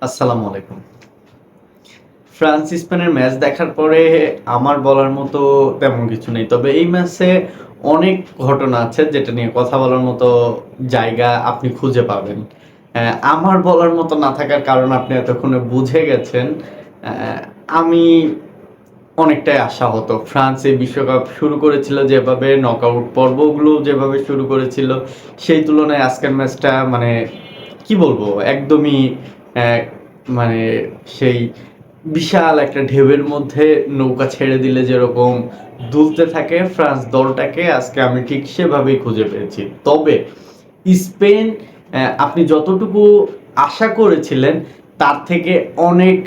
আসসালামু আলাইকুম। ফ্রান্স স্পেনের ম্যাচ দেখার পরে আমার বলার মতো তেমন কিছু নেই। তবে এই ম্যাচে অনেক ঘটনা আছে যেটা নিয়ে কথা বলার মতো জায়গা আপনি খুঁজে পাবেন। আমার বলার মতো না থাকার কারণ আপনি এতক্ষণে বুঝে গেছেন। আমি অনেকটাই আশাহত। ফ্রান্স এই বিশ্বকাপ শুরু করেছিল যেভাবে, নকআউট পর্বগুলো যেভাবে শুরু করেছিল, সেই তুলনায় আজকের ম্যাচটা মানে কি বলবো, একদমই আহ, মানে সেই বিশাল একটা ঢেউয়ের মধ্যে নৌকা ছেড়ে দিলে যেরকম দুলতে থাকে ফ্রান্স দলটাকে, আজকে আমি ঠিক সেভাবেই খুঁজে পেয়েছি। তবে স্পেন, আপনি যতটুকু আশা করেছিলেন তার থেকে অনেক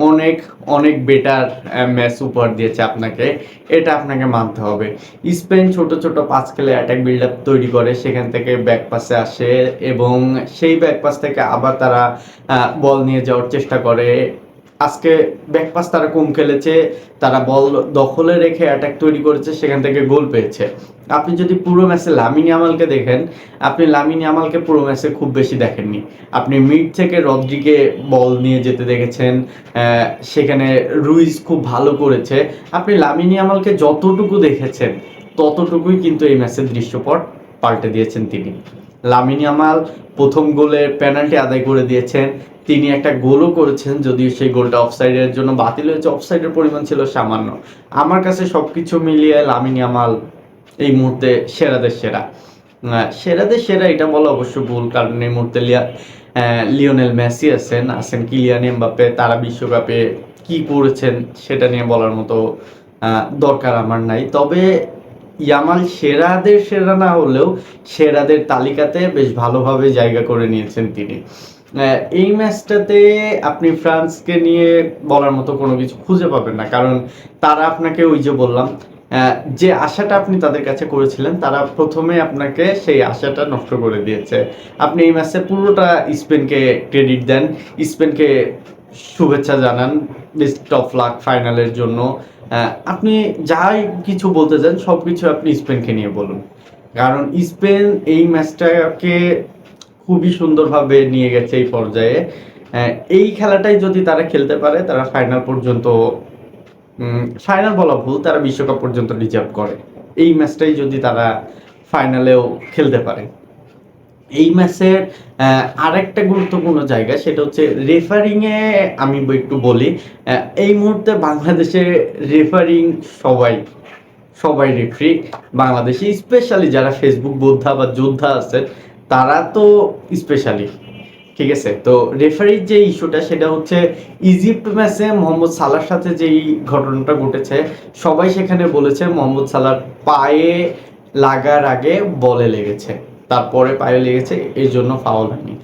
অনেক অনেক বেটার ম্যাচ উপহার দিয়েছে আপনাকে, এটা আপনাকে মানতে হবে। স্পেন ছোট ছোট পাস খেলে অ্যাটাক বিল্ড আপ তৈরি করে, সেখান থেকে ব্যাক পাসে আসে এবং সেই ব্যাক পাস থেকে আবার তারা বল নিয়ে যাওয়ার চেষ্টা করে। আজকে ব্যাকপাস তারা কম খেলেছে, তারা বল দখলে রেখে অ্যাটাক তৈরি করেছে, সেখান থেকে গোল পেয়েছে। আপনি যদি পুরো ম্যাচে লামিন ইয়ামালকে দেখেন, আপনি লামিন ইয়ামালকে পুরো ম্যাচে খুব বেশি দেখেননি। আপনি মিড থেকে রদ্রিগে বল নিয়ে যেতে দেখেছেন, সেখানে রুইস খুব ভালো করেছে। আপনি লামিন ইয়ামালকে যতটুকু দেখেছেন ততটুকুই কিন্তু এই ম্যাচের দৃশ্যপট পাল্টে দিয়েছেন তিনি। লামিন ইয়ামাল প্রথম গোলের পেনাল্টি আদায় করে দিয়েছেন, তিনি একটা গোলও করেছেন, যদিও সেই গোলটা অফসাইডের জন্য বাতিল হয়েছে। অফসাইডের পরিমাণ ছিল সামান্য। আমার কাছে সবকিছু মিলিয়ে লামিন ইয়ামাল এই মুহূর্তে সেরাদের সেরা। সেরাদের সেরা এটা বলা অবশ্য ভুল, কারণ এই মুহূর্তে লিওনেল মেসি আছেন কিলিয়ান এমবাপ্পে, তারা বিশ্বকাপে কি করেছেন সেটা নিয়ে বলার মতো দরকার আমার নাই। তবে ইয়ামাল সেরাদের সেরা না হলেও সেরাদের তালিকাতে বেশ ভালোভাবে জায়গা করে নিয়েছেন তিনি। এই ম্যাচটাতে আপনি ফ্রান্সকে নিয়ে বলার মতো কোনো কিছু খুঁজে পাবেন না, কারণ তারা আপনাকে, ওই যে বললাম, যে আশাটা আপনি তাদের কাছে করেছিলেন তারা প্রথমে আপনাকে সেই আশাটা নষ্ট করে দিয়েছে। আপনি এই ম্যাচে পুরোটা স্পেনকে ক্রেডিট দেন, স্পেনকে শুভেচ্ছা জানান বেস্ট অফ লাক ফাইনালের জন্য। আপনি যাই কিছু বলতে চান সব কিছু আপনি স্পেনকে নিয়ে বলুন, কারণ স্পেন এই ম্যাচটাকে খুবই সুন্দরভাবে নিয়ে গেছে এই পর্যায়ে। এই খেলাটাই যদি তারা খেলতে পারে, তারা ফাইনাল পর্যন্ত, ফাইনাল বলা ভুল, তারা বিশ্বকাপ পর্যন্ত ডিজার্ভ করে। এই ম্যাচটাই যদি তারা ফাইনালেও খেলতে পারে। এই ম্যাচের আরেকটা গুরুত্বপূর্ণ জায়গা সেটা হচ্ছে রেফারিংয়ে। আমি একটু বলি, এই মুহূর্তে বাংলাদেশে রেফারিং সবাই সবাই রেফারি বাংলাদেশে, স্পেশালি যারা ফেসবুক বোদ্ধা বা যোদ্ধা আছে তারা তো স্পেশালি, ঠিক আছে। তো রেফারির যে ইস্যুটা সেটা হচ্ছে ইজিপ্ট ম্যাচে মোহাম্মদ সালার সাথে যেই ঘটনাটা ঘটেছে, সবাই সেখানে বলেছে মোহাম্মদ সালার পায়ে লাগার আগে বলে লেগেছে, তারপরে পায়ে লেগেছে, এই জন্য ফাউল হয়নি।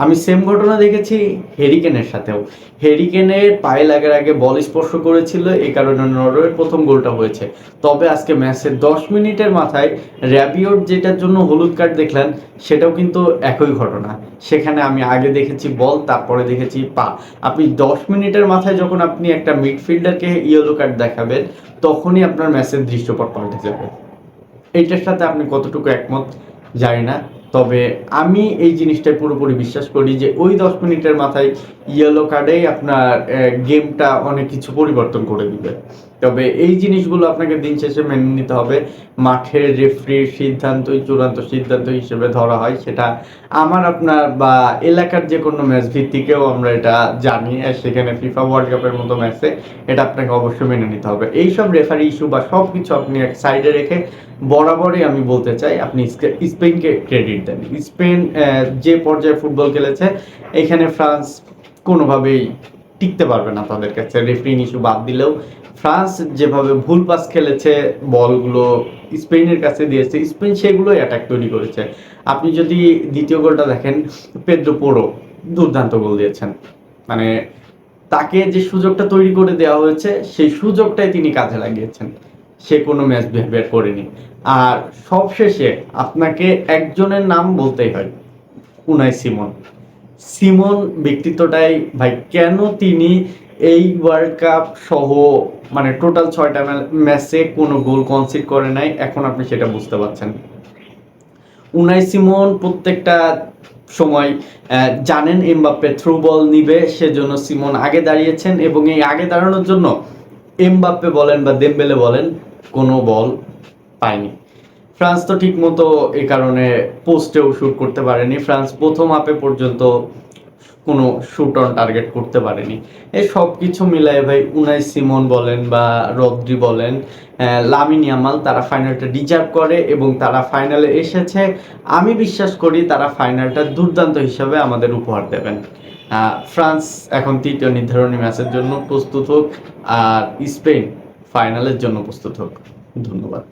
আমি সেম ঘটনা দেখেছি হেরিকেনের সাথেও। হেরিকেনের পায়ে লাগার আগে বল স্পর্শ করেছিল, এই কারণে নরওয়ের প্রথম গোলটা হয়েছে। তবে আজকে ম্যাচের 10 মিনিটের মাথায় র্যাবিওর যেটার জন্য হলুদ কার্ড দেখলেন, সেটাও কিন্তু একই ঘটনা। সেখানে আমি আগে দেখেছি বল, তারপরে দেখেছি পা। আপনি 10 মিনিটের মাথায় যখন আপনি একটা মিডফিল্ডারকে ইয়েলো কার্ড দেখাবেন, তখনই আপনার ম্যাচের দৃশ্যপট পাল্টে যাবে। এইটার সাথে আপনি কতটুকু একমত জানি না, তবে আমি এই জিনিসটায় পুরোপুরি বিশ্বাস করি যে ওই 10 মিনিটের মাথায় ইয়েলো কার্ডেই আপনার গেমটা অনেক কিছু পরিবর্তন করে দিবে। তবে এই জিনিসগুলো আপনাকে দিন শেষে মেনে নিতে হবে। মাঠের রেফারির সিদ্ধান্তই চূড়ান্ত সিদ্ধান্ত হিসেবে ধরা হয়, সেটা আমার আপনার বা এলাকার যে কোনো ম্যাচ ভিত্তিকেও আমরা এটা জানি, আর সেখানে ফিফা ওয়ার্ল্ড কাপের মতো ম্যাচে এটা আপনাকে অবশ্যই মেনে নিতে হবে। এইসব রেফারি ইস্যু বা সব কিছু আপনি এক সাইডে রেখে বরাবরই আমি বলতে চাই আপনি স্পেনকে ক্রেডিট দেন। স্পেন যে পর্যায়ে ফুটবল খেলেছে, এখানে ফ্রান্স কোনোভাবেই টিকতে পারবে না তাদের কাছে, রেফারিং ইস্যু বাদ দিলেও। ফ্রান্স যেভাবে ভুল পাস খেলেছে, বলগুলো স্পেনের কাছে দিয়েছে, স্পেন সেগুলোই অ্যাটাক তৈরি করেছে। আপনি যদি দ্বিতীয় গোলটা দেখেন, পেদ্রো পোরো দুর্দান্ত গোল দিয়েছেন। মানে তাকে যে সুযোগটা তৈরি করে দেওয়া হয়েছে সেই সুযোগটাই তিনি কাজে লাগিয়েছেন, সে কোনো ম্যাচ বিহেভিয়ার করেনি। আর সবশেষে আপনাকে একজনের নাম বলতেই হয়, উনাই সিমন। সিমন ব্যক্তিত্বটাই ভাই, কেন তিনি এই ওয়ার্ল্ড কাপ সহ মানে টোটাল 6টা ম্যাচে কোনো গোল কনসিড করে নাই, এখন আপনি সেটা বুঝতে পারছেন। উনাই সিমন প্রত্যেকটা সময় জানেন এমবাপ্পে থ্রু বল নিবে, সেজন্য সিমন আগে দাঁড়িয়েছেন এবং এই আগে দাঁড়ানোর জন্য এমবাপ্পে বলেন বা দেমবেলে বলেন কোনো বল পায়নি। ফ্রান্স তো ঠিক মতো এই কারণে পোস্টেও শুট করতে পারেনি। ফ্রান্স প্রথম হাফে পর্যন্ত কোনো শুট অন টার্গেট করতে পারেনি। এই সব কিছু মিলায় ভাই উনাই সিমন বলেন বা রদ্রি বলেন, লামিন ইয়ামাল, তারা ফাইনালটা ডিজার্ভ করে এবং তারা ফাইনালে এসেছে। আমি বিশ্বাস করি তারা ফাইনালটা দুর্দান্ত হিসাবে আমাদের উপহার দেবেন। ফ্রান্স এখন তৃতীয় নির্ধারণী ম্যাচের জন্য প্রস্তুত হোক, আর স্পেন ফাইনালের জন্য প্রস্তুত হোক। ধন্যবাদ।